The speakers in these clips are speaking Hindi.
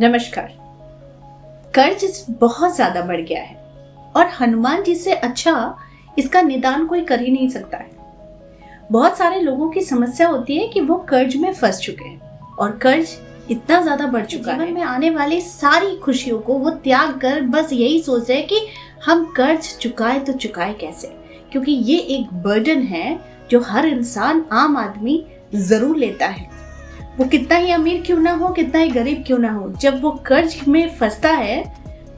नमस्कार। कर्ज बहुत ज्यादा बढ़ गया है और हनुमान जी से अच्छा इसका निदान कोई कर ही नहीं सकता है। बहुत सारे लोगों की समस्या होती है कि वो कर्ज में फंस चुके हैं और कर्ज इतना ज्यादा बढ़ चुका है, जीवन में आने वाली सारी खुशियों को वो त्याग कर बस यही सोच रहे हैं कि हम कर्ज चुकाए तो चुकाए कैसे, क्योंकि ये एक बर्डन है जो हर इंसान, आम आदमी जरूर लेता है। वो कितना ही अमीर क्यों ना हो, कितना ही गरीब क्यों ना हो, जब वो कर्ज में फंसता है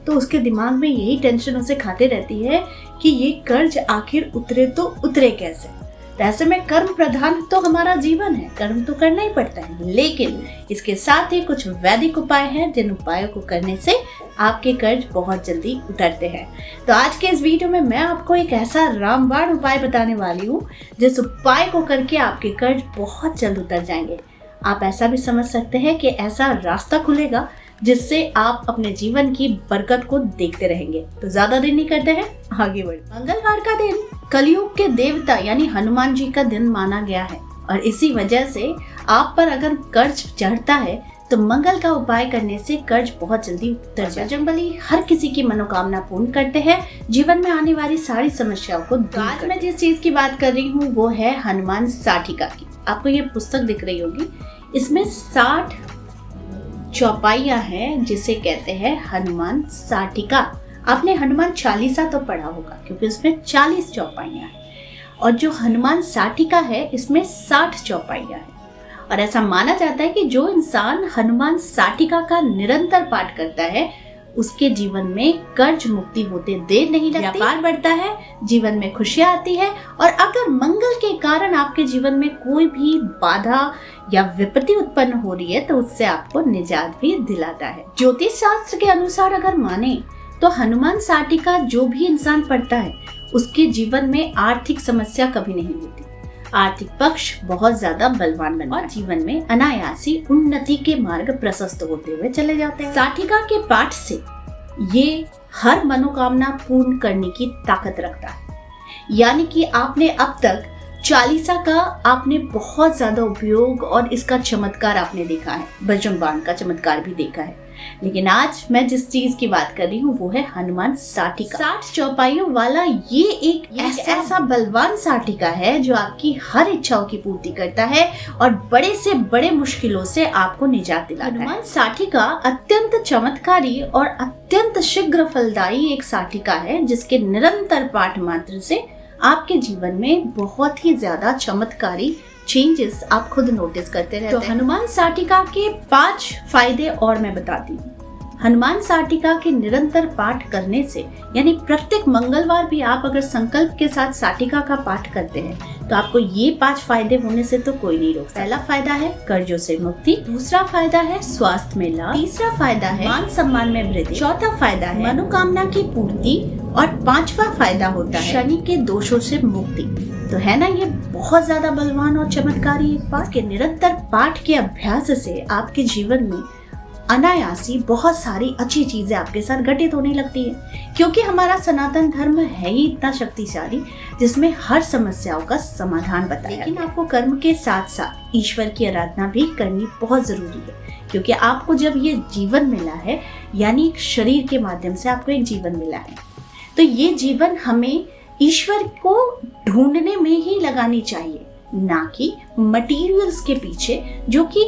तो उसके दिमाग में यही टेंशन उसे खाते रहती है कि ये कर्ज आखिर उतरे तो उतरे कैसे। ऐसे में कर्म प्रधान तो हमारा जीवन है, कर्म तो करना ही पड़ता है, लेकिन इसके साथ ही कुछ वैदिक उपाय हैं जिन उपायों को करने से आपके कर्ज बहुत जल्दी उतरते हैं। तो आज के इस वीडियो में मैं आपको एक ऐसा रामबाण उपाय बताने वाली हूँ जिस उपाय को करके आपके कर्ज बहुत जल्द उतर जाएंगे। आप ऐसा भी समझ सकते हैं कि ऐसा रास्ता खुलेगा जिससे आप अपने जीवन की बरकत को देखते रहेंगे। तो ज्यादा देर नहीं करते हैं, आगे बढ़ते। मंगलवार का दिन कलयुग के देवता यानी हनुमान जी का दिन माना गया है और इसी वजह से आप पर अगर कर्ज चढ़ता है तो मंगल का उपाय करने से कर्ज बहुत जल्दी उतर जाए। बजरंगबली हर किसी की मनोकामना पूर्ण करते हैं, जीवन में आने वाली सारी समस्याओं को दूर करते हैं। आज मैं जिस चीज की बात कर रही हूँ वो है हनुमान साटिका की। आपको ये पुस्तक दिख रही होगी, इसमें 60 चौपाइयां हैं जिसे कहते हैं हनुमान साटिका। आपने हनुमान चालीसा तो पढ़ा होगा क्योंकि उसमें 40 चौपाइयां हैं और जो हनुमान साटिका है इसमें 60 चौपाइयां हैं। और ऐसा माना जाता है कि जो इंसान हनुमान साटिका का निरंतर पाठ करता है उसके जीवन में कर्ज मुक्ति होते देर नहीं लगती, व्यापार बढ़ता है, जीवन में खुशियां आती है और अगर मंगल के कारण आपके जीवन में कोई भी बाधा या विपत्ति उत्पन्न हो रही है तो उससे आपको निजात भी दिलाता है। ज्योतिष शास्त्र के अनुसार अगर माने तो हनुमान साटिका जो भी इंसान पढ़ता है उसके जीवन में आर्थिक समस्या कभी नहीं होती, आर्थिक पक्ष बहुत ज्यादा बलवान बनता है और जीवन में अनायासी उन्नति के मार्ग प्रशस्त होते हुए चले जाते हैं। साटिका के पाठ से ये हर मनोकामना पूर्ण करने की ताकत रखता है। यानी कि आपने अब तक चालीसा का आपने बहुत ज्यादा उपयोग और इसका चमत्कार आपने देखा है, बजरंग बाण का चमत्कार भी देखा है, लेकिन आज मैं जिस चीज की बात कर रही हूँ वो है हनुमान साटिका। 60 चौपाइयों वाला ये एक ऐसा बलवान साटिका है जो आपकी हर इच्छाओं की पूर्ति करता है और बड़े से बड़े मुश्किलों से आपको निजात दिलाता है। हनुमान साटिका अत्यंत चमत्कारी और अत्यंत शीघ्र फलदायी एक साटिका है जिसके निरंतर पाठ मात्र से आपके जीवन में बहुत ही ज्यादा चमत्कारी चेंजेस आप खुद नोटिस करते रहते हैं। तो हनुमान साटिका के 5 फायदे और मैं बताती हूँ। हनुमान साटिका के निरंतर पाठ करने से यानी प्रत्येक मंगलवार भी आप अगर संकल्प के साथ साटिका का पाठ करते हैं तो आपको ये 5 फायदे होने से तो कोई नहीं रोक सकता। पहला फायदा है कर्जों से मुक्ति, दूसरा फायदा है स्वास्थ्य में लाभ, तीसरा फायदा है मान सम्मान में वृद्धि, चौथा फायदा है मनोकामना की पूर्ति और 5वां फायदा होता है शनि के दोषों से मुक्ति। तो है ना ये बहुत ज्यादा बलवान और चमत्कारी एक बात के निरंतर पाठ के अभ्यास से आपके जीवन में अनायासी बहुत सारी अच्छी चीजें आपके साथ घटित होने लगती है, क्योंकि हमारा सनातन धर्म है ही इतना शक्तिशाली जिसमें हर समस्याओं का समाधान बताया। लेकिन आपको कर्म के साथ साथ ईश्वर की आराधना भी करनी बहुत जरूरी है, क्योंकि आपको जब ये जीवन मिला है यानी शरीर के माध्यम से आपको एक जीवन मिला है तो ये जीवन हमें ईश्वर को ढूंढने में ही लगानी चाहिए, ना कि मटीरियल्स के पीछे जो कि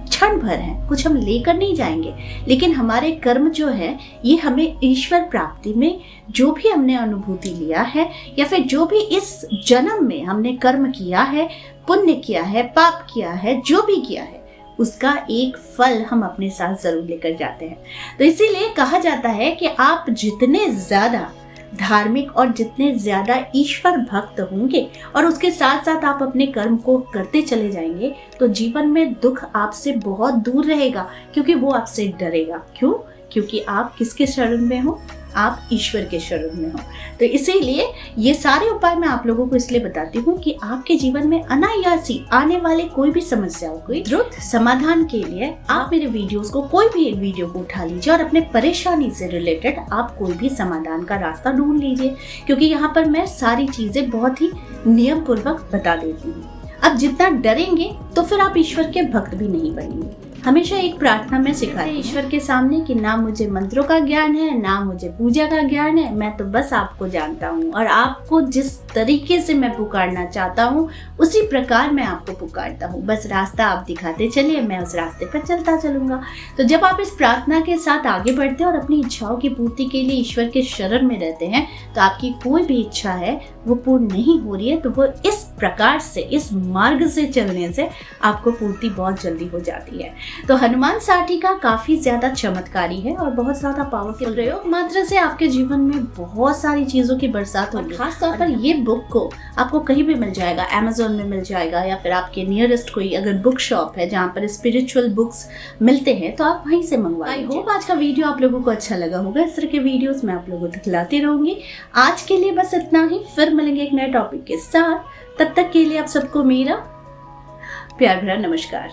क्षण भर है, कुछ हम लेकर नहीं जाएंगे। लेकिन हमारे कर्म जो है ये हमें ईश्वर प्राप्ति में जो भी हमने अनुभूति लिया है या फिर जो भी इस जन्म में हमने कर्म किया है, पुण्य किया है, पाप किया है, जो भी किया है उसका एक फल हम अपने साथ जरूर लेकर जाते हैं। तो इसीलिए कहा जाता है कि आप जितने ज्यादा धार्मिक और जितने ज्यादा ईश्वर भक्त होंगे और उसके साथ साथ आप अपने कर्म को करते चले जाएंगे तो जीवन में दुख आपसे बहुत दूर रहेगा, क्योंकि वो आपसे डरेगा। क्यों? क्योंकि आप किसके शरण में हो? आप ईश्वर के शरण में हो। तो इसीलिए ये सारे उपाय मैं आप लोगों को इसलिए बताती हूँ कि आपके जीवन में अनायासी आने वाले कोई भी समस्याओं को द्रुत समाधान के लिए आप मेरे वीडियोस को, कोई भी एक वीडियो को उठा लीजिए और अपने परेशानी से रिलेटेड आप कोई भी समाधान का रास्ता ढूंढ लीजिए, क्योंकि यहाँ पर मैं सारी चीजें बहुत ही नियम पूर्वक बता देती हूँ। अब जितना डरेंगे तो फिर आप ईश्वर के भक्त भी नहीं बनेंगे। हमेशा एक प्रार्थना में सिखाते ईश्वर के सामने कि ना मुझे मंत्रों का ज्ञान है, ना मुझे पूजा का ज्ञान है, मैं तो बस आपको जानता हूँ और आपको जिस तरीके से मैं पुकारना चाहता हूँ उसी प्रकार मैं आपको पुकारता हूँ। बस रास्ता आप दिखाते चलिए, मैं उस रास्ते पर चलता चलूंगा। तो जब आप इस प्रार्थना के साथ आगे बढ़ते हैं और अपनी इच्छाओं की पूर्ति के लिए ईश्वर के शरण में रहते हैं, तो आपकी कोई भी इच्छा है वो पूर्ण नहीं हो रही है, तो वो इस प्रकार से, इस मार्ग से चलने से आपको पूर्ति बहुत जल्दी हो जाती है। तो हनुमान साटिका काफी ज्यादा चमत्कारी है और बहुत ज्यादा पावरफुल। प्रयोग मात्र से आपके जीवन में बहुत सारी चीजों की बरसात होगी। खास तौर पर ये बुक को आपको कहीं भी मिल जाएगा, Amazon में मिल जाएगा या फिर आपके नियरेस्ट कोई अगर बुक शॉप है जहाँ पर स्पिरिचुअल बुक्स मिलते हैं तो आप वहीं से मंगवा लीजिए। आई होप आज का वीडियो आप लोगों को अच्छा लगा होगा। इस तरह के वीडियोस मैं आप लोगों को दिखलाती रहूंगी। आज के लिए बस इतना ही, फिर मिलेंगे एक नए टॉपिक के साथ। तब तक के लिए आप सबको मेरा प्यार भरा नमस्कार।